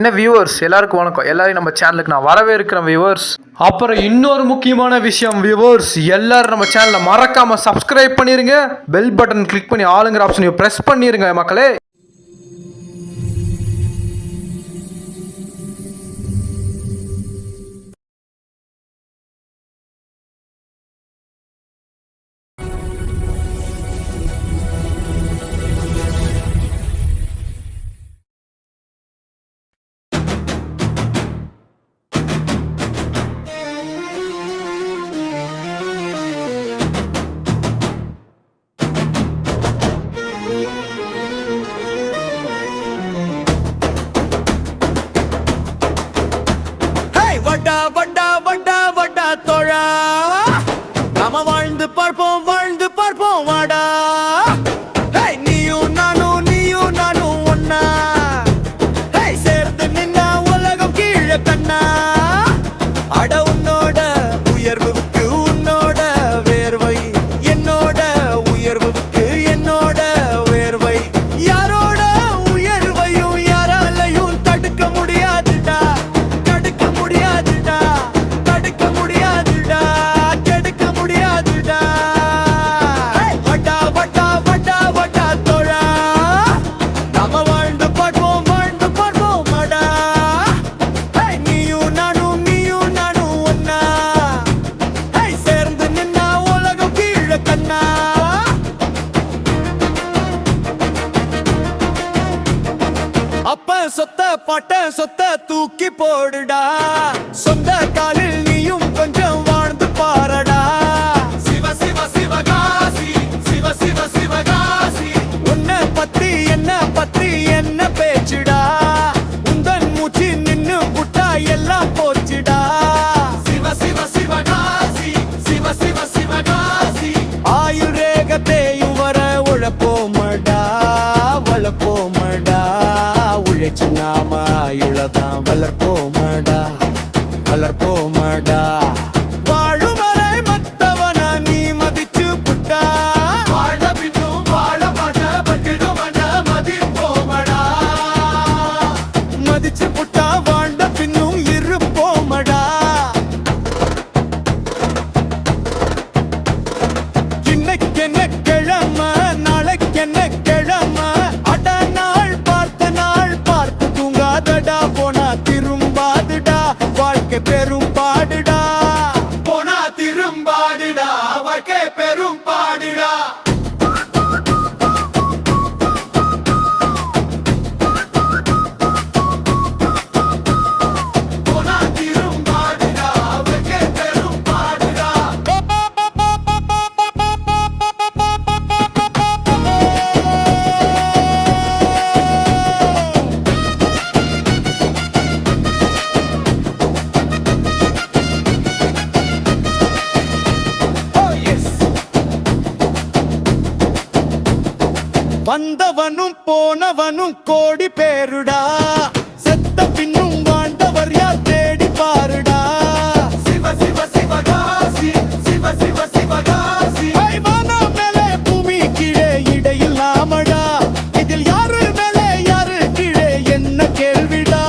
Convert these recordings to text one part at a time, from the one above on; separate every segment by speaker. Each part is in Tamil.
Speaker 1: என்ன வியூவர்ஸ் எல்லாருக்கும் வணக்கம். எல்லாரையும் நம்ம சேனலுக்கு நான் வரவேற்கிறேன் வியூவர்ஸ். அப்புறம் இன்னொரு முக்கியமான விஷயம் வியூவர்ஸ், எல்லாரும் நம்ம சேனலை மறக்காம சப்ஸ்கிரைப் பண்ணிருங்க, பெல் பட்டன் கிளிக் பண்ணி ஆளுங்கிற ஆப்ஷனையும் பிரஸ் பண்ணிருங்க மக்களே.
Speaker 2: வாழ்ந்து பார்ப்போம் வாடா. நீயும் நானும் ஒன்னா சேர்ந்து நின்னா உலகம் கீழே கண்ணா. அட உன்னோட உயர்வுக்கு உன்னோட வேர்வை, என்னோட உயர்வுக்கு என்னோட வேர்வை. யாரோட உயர்வையும் யாராலையும் தடுக்க முடியாதுடா, தடுக்க முடியாதுடா, தடுக்க முடியாதுடா, தடுக்க முடியாதுடா. வட்டா வட்டா வட்டா வட்டா தோழா, நாம வாழ்ந்து பார்ப்போம் வாடா. நீயும் நானும் ஒன்னா சேர்ந்து நின்னா உலகம் கீழே கண்ணா. அப்ப சொத்த பாட்ட சொத்த தூக்கி போடுடா, சொந்த காலில் நீயும் கொஞ்சம் வாழ்ந்து பாரடா. சிவ சிவ சிவகாசி, சிவ சிவ சிவகாசி. உன்னை பத்தி என்ன பேச்சுடா, உந்தன் மூச்சு நின்னு புட்டா எல்லாம் போச்சுடா. சிவ சிவ சிவகாசி, சிவ சிவ சிவகாசி. ஆயுள் ரேகத்தையும் வர உழப்போமடா, வளப்போமடா. உழைச்சு நாம ஆயுளதான் வளர்ப்போமடா, வளர்ப்போமடா. வாழும் வரை மத்தவனா நீ மதிச்சு புட்டா, வாழ பின்னும் வாழ மாட்ட பட்டிடும் மதிப்போமடா. மதிச்சு புட்டா வாழ்ந்த பின்னும் இருப்போமடா. இன்னைக்கு என்ன கிழமை, நாளைக்கு என்ன கிழமை. அட நாள் பார்த்து தூங்காதடா, போனா திரும்பாதுடா, வாழ்க்கை பெரும் பாடுடா. போனா திரும்பாடுடா, வாழ்க்கை பெரும் பாடுடா. போனா திரும்பாடுடா, வாழ்க்கை பெரும் பாடுடா. வந்தவனும் போனவனும் கோடி பேருடா, செத்த பின்னும் வாழ்ந்தவர் யார் தேடி பாருடா. சிவ சிவ சிவகாசி, சிவ சிவ சிவகாசி. வானம் மேலே பூமி கீழே இடையில் நாமடா, இதில் யாரு மேலே யாரு கீழே என்ன கேள்விடா.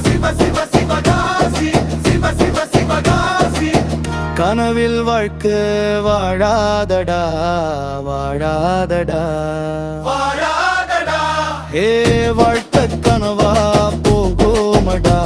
Speaker 2: சிவ சிவ சிவகாசி, சிவ சிவ சிவகாசி. கனவில் வாழ்க்கை வாழாதடா, வாழாதடா, வாழாதடா. வாழ்க்கை கனவா போகுமடா,